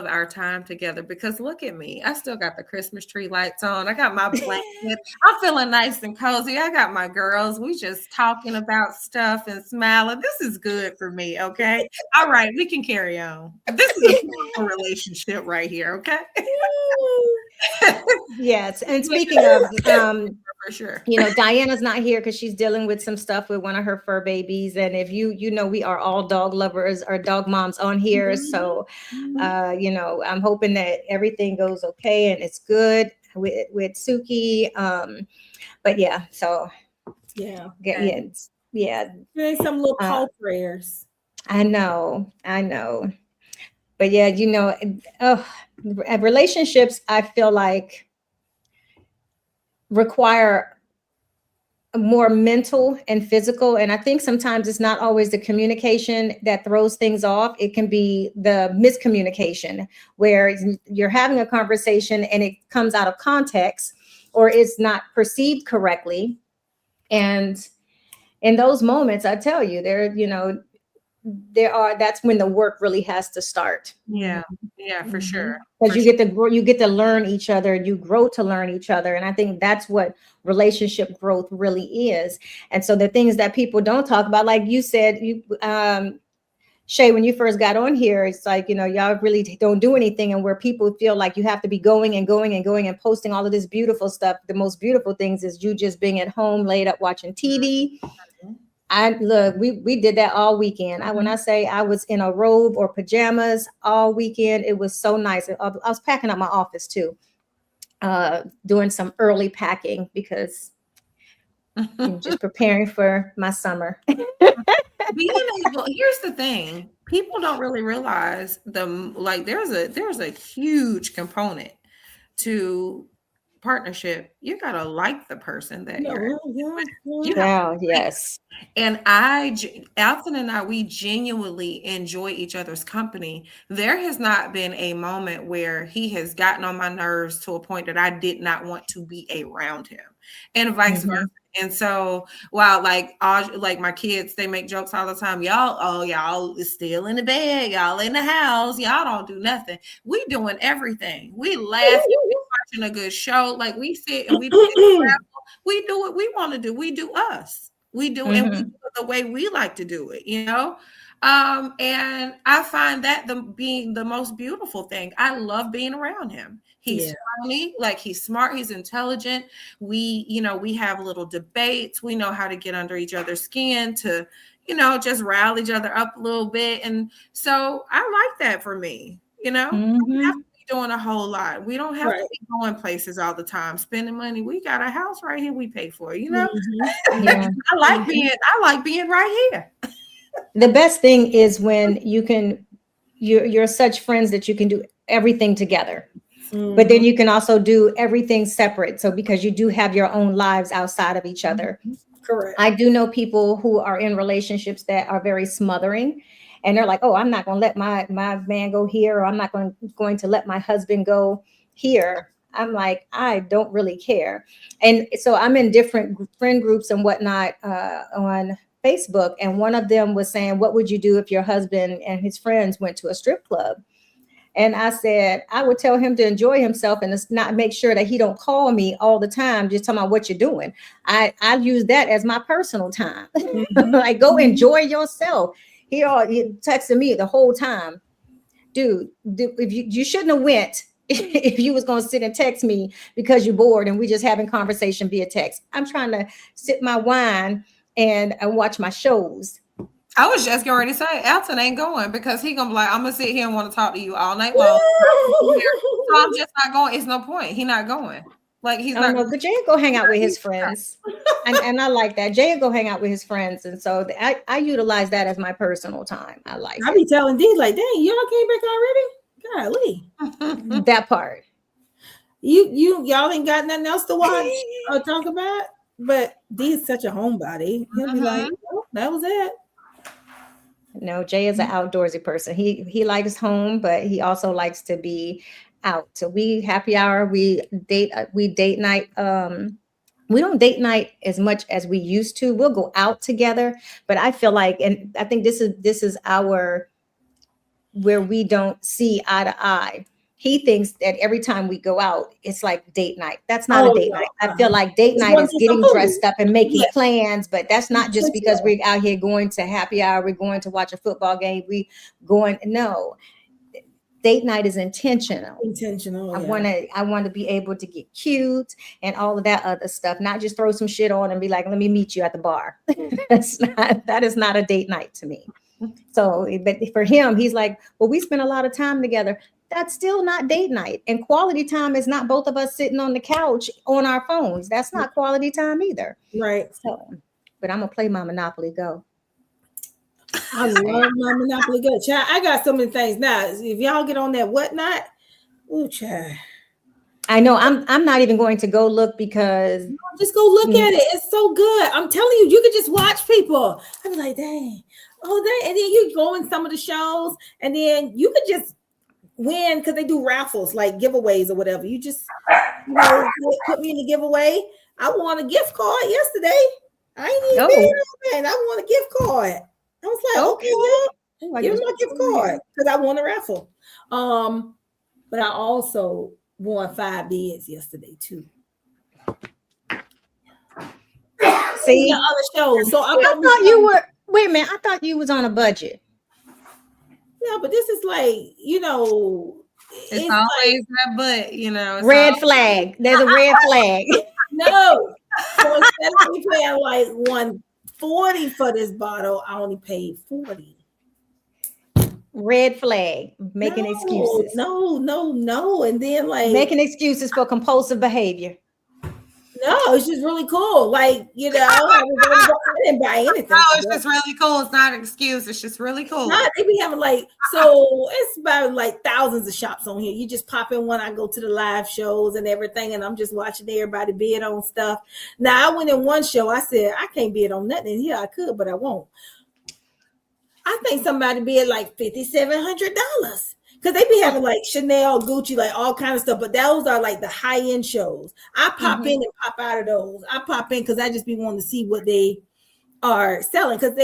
our time together because look at me. I still got the Christmas tree lights on. I got my blanket. I'm feeling nice and cozy. I got my girls. We just talking about stuff and smiling. This is good for me, okay? All right, we can carry on. This is a beautiful relationship right here, okay? yes. And speaking of For sure. you know, Diana's not here because she's dealing with some stuff with one of her fur babies. And if you know, we are all dog lovers or dog moms on here. So, you know, I'm hoping that everything goes okay and it's good with Suki. But yeah, so Yeah. yeah. Doing some little call prayers. I know. But yeah, you know, relationships, I feel like require more mental and physical. And I think sometimes it's not always the communication that throws things off. It can be the miscommunication where you're having a conversation and it comes out of context or it's not perceived correctly. And in those moments, I tell you, that's when the work really has to start. Yeah, for sure. Because you get to learn each other, you grow to learn each other. And I think that's what relationship growth really is. And so the things that people don't talk about, like you said, Shay, when you first got on here, it's like, you know, y'all really don't do anything. And where people feel like you have to be going and going and going and posting all of this beautiful stuff. The most beautiful things is you just being at home, laid up watching TV. We did that all weekend. When I say I was in a robe or pajamas all weekend, it was so nice. I was packing up my office too, doing some early packing because I'm just preparing for my summer. Here's the thing. People don't really realize there's a huge component to partnership. You gotta like the person that you're with. Yes. And Alton and I, we genuinely enjoy each other's company. There has not been a moment where he has gotten on my nerves to a point that I did not want to be around him, and vice versa. And so, while like my kids, they make jokes all the time. Y'all is still in the bed. Y'all in the house. Y'all don't do nothing. We doing everything. We laugh. Watching a good show. Like we sit and we do what we want to do. We do us. We do and we do it the way we like to do it, you know? And I find that being the most beautiful thing. I love being around him. He's funny, like he's smart, he's intelligent. We have little debates. We know how to get under each other's skin to, just rile each other up a little bit. And so I like that for me, We don't have to be doing a whole lot. We don't have to be going places all the time, spending money. We got a house right here we pay for, I like being right here. The best thing is when you're such friends that you can do everything together. But then you can also do everything separate. So because you do have your own lives outside of each other. Correct. I do know people who are in relationships that are very smothering. And they're like, oh, I'm not going to let my man go here. Or I'm not going to let my husband go here. I'm like, I don't really care. And so I'm in different friend groups and whatnot on Facebook. And one of them was saying, what would you do if your husband and his friends went to a strip club? And I said, I would tell him to enjoy himself and not make sure that he don't call me all the time, just talking about what you're doing. I use that as my personal time. Like, go enjoy yourself. He texted me the whole time. Dude, if you shouldn't have went if you was going to sit and text me because you're bored and we just having conversation via text. I'm trying to sip my wine and watch my shows. I was just getting ready to say Elton ain't going because he gonna be like, I'm gonna sit here and want to talk to you all night long. So I'm just not going. It's no point. He not going. Like he's Oh not. no, but Jay go hang out with his friends, and I like that. Jay go hang out with his friends, and so I utilize that as my personal time. I like I be telling D like, dang, y'all came back already? Golly. that part. Y'all ain't got nothing else to watch or talk about. But D is such a homebody. He'll be like, oh, that was it. No, Jay is an outdoorsy person. He likes home, but he also likes to be out. So we happy hour, we date night. We don't date night as much as we used to. We'll go out together, but I feel like, and I think this is our where we don't see eye to eye. He thinks that every time we go out, it's like date night. That's not a date night. I feel like date night is getting dressed up and making plans, but that's not just because we're out here going to happy hour, we're going to watch a football game, no. Date night is intentional. I want to be able to get cute and all of that other stuff, not just throw some shit on and be like, let me meet you at the bar. That is not a date night to me. So, but for him, he's like, well, we spend a lot of time together. That's still not date night. And quality time is not both of us sitting on the couch on our phones. That's not quality time either. Right. So, but I'm going to play my Monopoly Go. I love my Monopoly Go. Child, I got so many things now. If y'all get on that whatnot, ooh, child. I know I'm not even going to go look because just go look at it. It's so good. I'm telling you, you could just watch people. I'm like, dang, and then you go in some of the shows, and then you could just win because they do raffles, like giveaways or whatever. You just put me in the giveaway. I won a gift card yesterday. I ain't even been on that. I won a gift card. I was like, okay, give me my gift card because I won a raffle. But I also won 5 bids yesterday too. See, other shows. So I thought you were. Wait a minute. I thought you was on a budget. Yeah, but this is like, it's always like, that, but red flag. There's a red flag. No. So instead of me paying like $140 for this bottle, I only paid $40. Red flag, making excuses. No. And then making excuses for compulsive behavior. No, it's just really cool. Like, I didn't buy anything. No, it's just really cool. It's not an excuse. It's just really cool. They be having so it's about like thousands of shops on here. You just pop in one. I go to the live shows and everything, and I'm just watching everybody bid on stuff. Now, I went in one show. I said, I can't bid on nothing here. I could, but I won't. I think somebody bid like $5,700. Because they be having like Chanel, Gucci, like all kind of stuff. But those are like the high-end shows. I pop in and pop out of those. I pop in because I just be wanting to see what they are selling. Because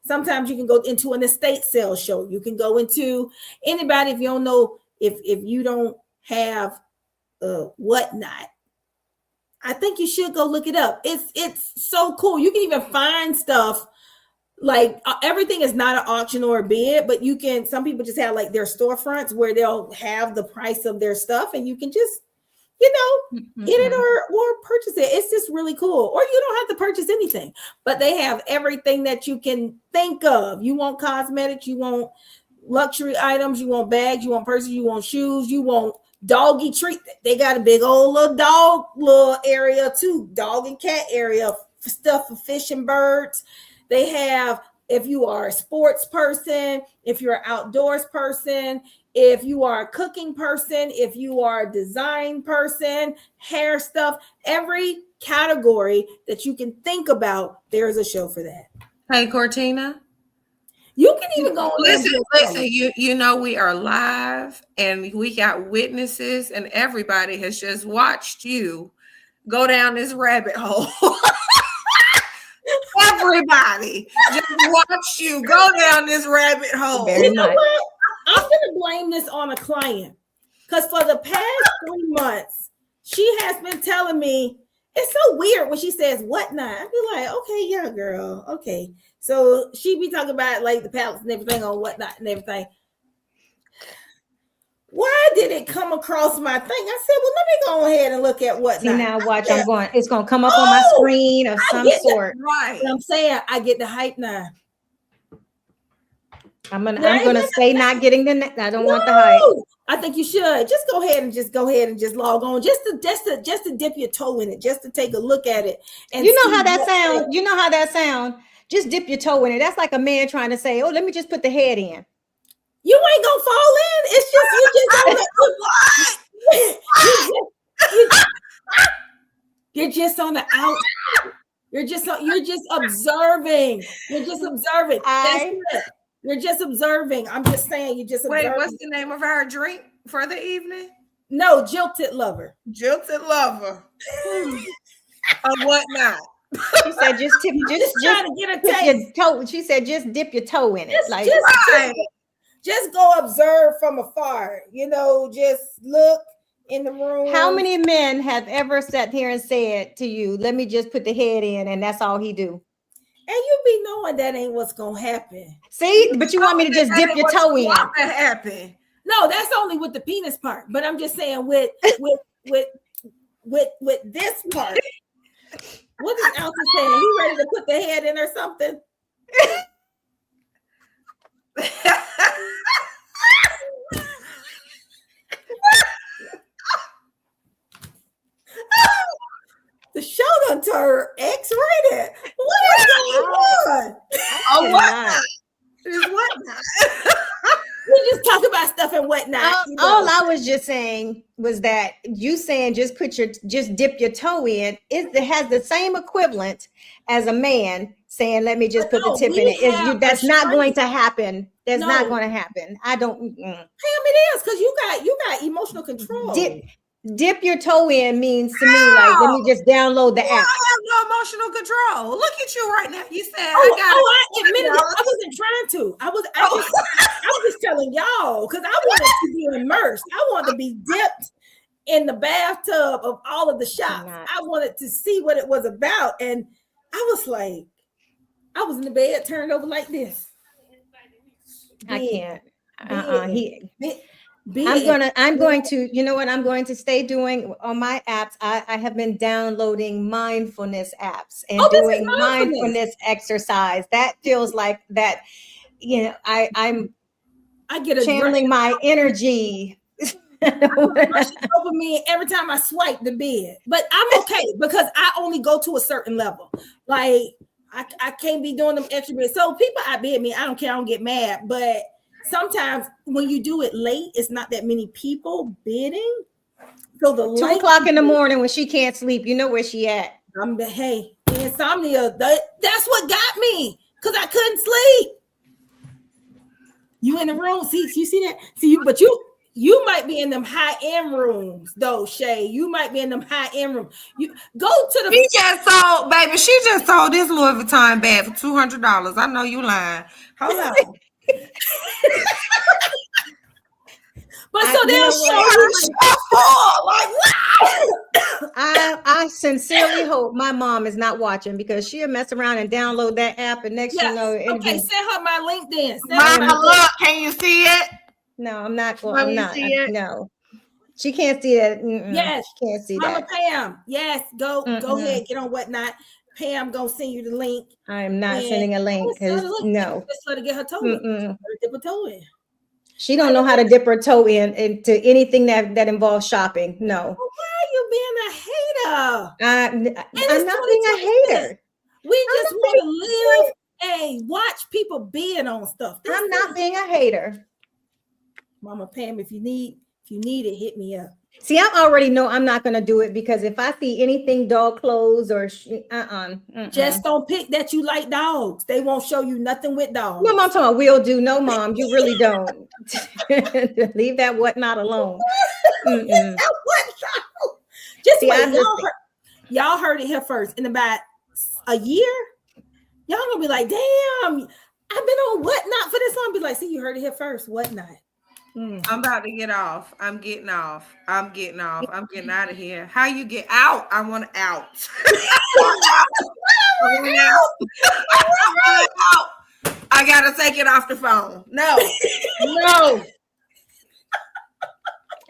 sometimes you can go into an estate sale show. You can go into anybody, if you don't know, if you don't have whatnot. I think you should go look it up. It's so cool. You can even find stuff. Like everything is not an auction or a bid, but some people just have like their storefronts where they'll have the price of their stuff and you can just, get it or purchase it. It's just really cool. Or you don't have to purchase anything, but they have everything that you can think of. You want cosmetics, you want luxury items, you want bags, you want purses, you want shoes, you want doggy treat. They got a big old little area too, dog and cat area, stuff for fish and birds. They have, if you are a sports person, if you're an outdoors person, if you are a cooking person, if you are a design person, hair stuff, every category that you can think about, there's a show for that. Hey, Cortina. You can even go. Listen. We are live and we got witnesses and everybody has just watched you go down this rabbit hole. Everybody just watch you go down this rabbit hole. You know what? I'm going to blame this on a client because for the past 3 months, she has been telling me it's so weird when she says whatnot. I be like, okay, yeah, girl. Okay. So she be talking about like the palettes and everything on whatnot and everything. Why did it come across my thing? I said, well, let me go ahead and look at whatnot. See, now watch, it's going to come up on my screen of some sort. Right. I'm saying I get the hype now. I'm gonna stay not getting I don't want the hype. I think you should just go ahead and just log on, just to dip your toe in it, just to take a look at it. And you know how that sound? You know how that sound? Just dip your toe in it. That's like a man trying to say, "Oh, let me just put the head in." You ain't gonna fall in. It's just you're just on the out. You're just observing. You're just observing. That's it. You're just observing. I'm just saying. You just observing. Wait, what's the name of our drink for the evening? No, jilted lover. Jilted lover. Of what not? She said, "Just trying to get a taste. Your toe." She said, "Just dip your toe in it." Just go observe from afar. Just look in the room. How many men have ever sat here and said to you, "Let me just put the head in," and that's all he do? And you be knowing that ain't what's gonna happen. See, but you want me to just dip your toe in? That happen? No, that's only with the penis part. But I'm just saying with this part. What is Elsa saying? He ready to put the head in or something? The show done turned X-rated. What is going on? Oh, what? Is what not? We just talk about stuff and whatnot. All I was just saying was that you saying just dip your toe in. It has the same equivalent as a man saying, "Let me just put the tip in it." That's not going to happen. That's not going to happen. I don't. Pam, it is because you got emotional control. Dip your toe in means to me like, let me just download the app. I have no emotional control. Look at you right now. You said I admitted it. I wasn't trying to. I was just telling y'all because I wanted to be immersed. I wanted to be dipped in the bathtub of all of the shops. I wanted to see what it was about. And I was like, I was in the bed turned over like this. I can't. I'm going to, you know what I'm going to stay doing on my apps. I have been downloading mindfulness apps and doing mindfulness exercise. That feels like that, I get channeling my energy. Dopamine every time I swipe the bed, but I'm okay because I only go to a certain level. Like I can't be doing them extra bits. So people outbid me. I don't care. I don't get mad, but sometimes when you do it late, it's not that many people bidding. So the 2 o'clock in the morning when she can't sleep, you know where she at. Hey, insomnia. That's what got me because I couldn't sleep. You in the room? See, you see that? See you, but you might be in them high-end rooms, though, Shay. You might be in them high-end rooms. You go to the. She just sold this Louis Vuitton bag for $200. I know you lying. Hold on. But so they'll show you I sincerely hope my mom is not watching because she'll mess around and download that app and next you know send her my link then. Look, can you see it? No, I'm not going. I'm not. No, she can't see that. Yes, she can't see Mama that. Pam. Yes, go ahead, get on whatnot. Pam gonna send you the link. I am not sending a link because no. Just let her get her toe in. Dip her toe in. She don't know how to dip her toe into anything that involves shopping. No. Well, why are you being a hater? I'm not being a hater. We just want to live and watch people bid on stuff. I'm not being a hater. Mama Pam, if you need it, hit me up. See, I already know I'm not going to do it because if I see anything dog clothes or just don't pick that you like dogs. They won't show you nothing with dogs. No, Mom, talking about will do. No, Mom, you really don't. Leave that whatnot alone. Just see, wait, y'all heard it here first. In about a year, y'all gonna be like, "Damn, I've been on whatnot for this long." Be like, "See, you heard it here first. Whatnot." I'm about to get off. I'm getting off. I'm getting out of here. How you get out? I want out. I gotta take it off the phone. No.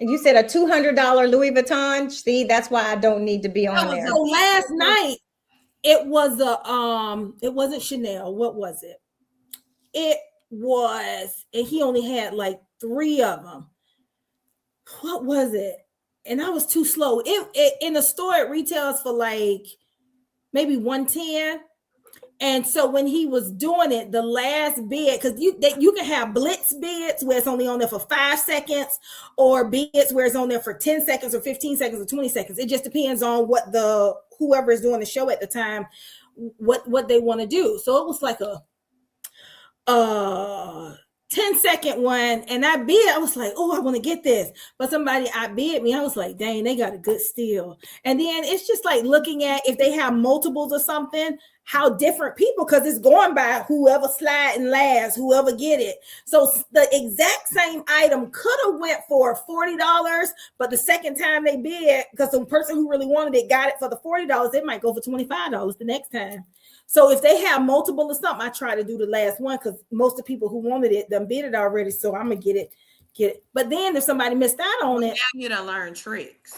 And you said a $200 Louis Vuitton. See, that's why I don't need to be on there. So last night, it was it wasn't Chanel. What was it? was, and he only had like 3 of them. What was it? And I was too slow. It in the store, it retails for like maybe 110. And so when he was doing it, the last bid, because you can have blitz bids where it's only on there for 5 seconds, or bids where it's on there for 10 seconds or 15 seconds or 20 seconds. It just depends on what whoever is doing the show at the time, what they want to do. So it was like a 10-second one, and I bid. I was like, oh, I want to get this. But somebody outbid me. I was like, dang, they got a good steal. And then it's just like looking at if they have multiples or something, how different people, because it's going by whoever sliding last, whoever get it. So the exact same item could have went for $40, but the second time they bid, because the person who really wanted it got it for the $40, it might go for $25 the next time. So if they have multiple or something, I try to do the last one, because most of the people who wanted it done bid it already. So I'm gonna get it. But then if somebody missed out on it, now you done learn tricks.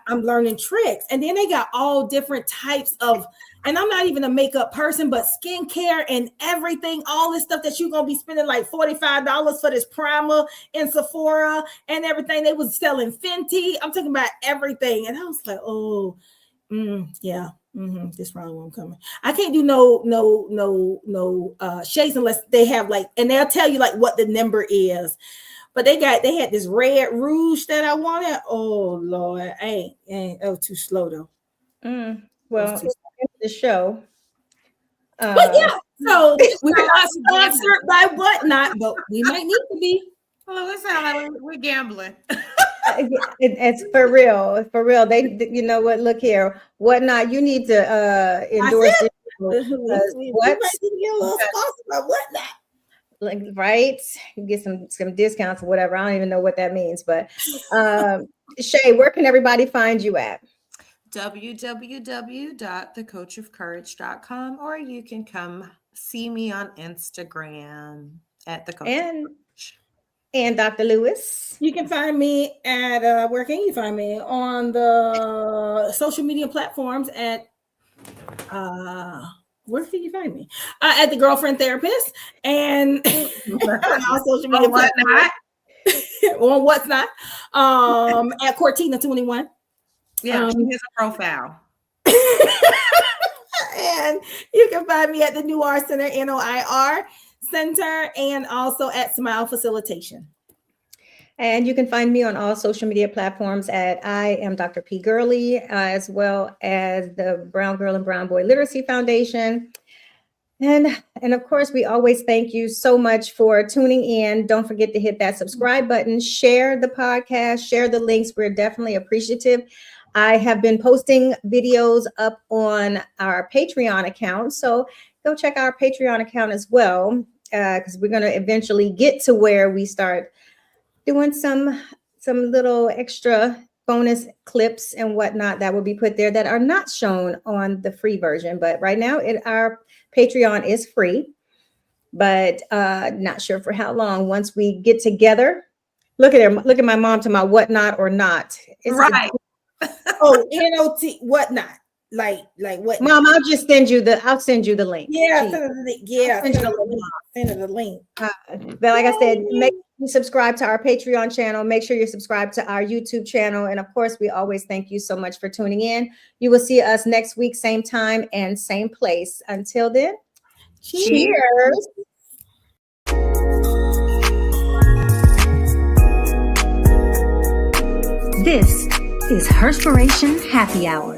I'm learning tricks. And then they got all different types of, and I'm not even a makeup person, but skincare and everything, all this stuff that you're going to be spending like $45 for this primer in Sephora and everything. They was selling Fenty. I'm talking about everything. And I was like, oh, yeah. This round one coming. I can't do no shades unless they have like, and they'll tell you like what the number is. But they had this red rouge that I wanted. Oh Lord, I ain't too slow though. Well, the show. But yeah, so we're not sponsored by Whatnot, but we might need to be. Oh, it sounds like we're gambling. It's for real. They, you know what? Look here, Whatnot. You need to endorse it. We might need to get a little sponsored by Whatnot. Like, right, get some discounts or whatever. I don't even know what that means, but Shay, where can everybody find you at? www.thecoachofcourage.com, or you can come see me on Instagram at the Coach. And Dr. Lewis, you can find me at where can you find me? On the social media platforms at where can you find me? At the Girlfriend Therapist, and on social media platforms. On what's not? At Cortina 21. Yeah, she has a profile. And you can find me at the Noir Center, NOIR Center, and also at Smile Facilitation. And you can find me on all social media platforms at I am Dr. P. Gurley, as well as the Brown Girl and Brown Boy Literacy Foundation. And of course, we always thank you so much for tuning in. Don't forget to hit that subscribe button, share the podcast, share the links. We're definitely appreciative. I have been posting videos up on our Patreon account. So go check our Patreon account as well, because we're going to eventually get to where we start doing some little extra bonus clips and whatnot that will be put there that are not shown on the free version. But right now, our Patreon is free, but not sure for how long. Once we get together, look at my mom to my Whatnot or Not. It's right. Oh, NOT Whatnot. Like what? Mom, I'll send you the link. Yeah, send her the link. But like I said, make sure you subscribe to our Patreon channel. Make sure you're subscribed to our YouTube channel. And of course, we always thank you so much for tuning in. You will see us next week, same time and same place. Until then, cheers. This is Herspiration Happy Hour.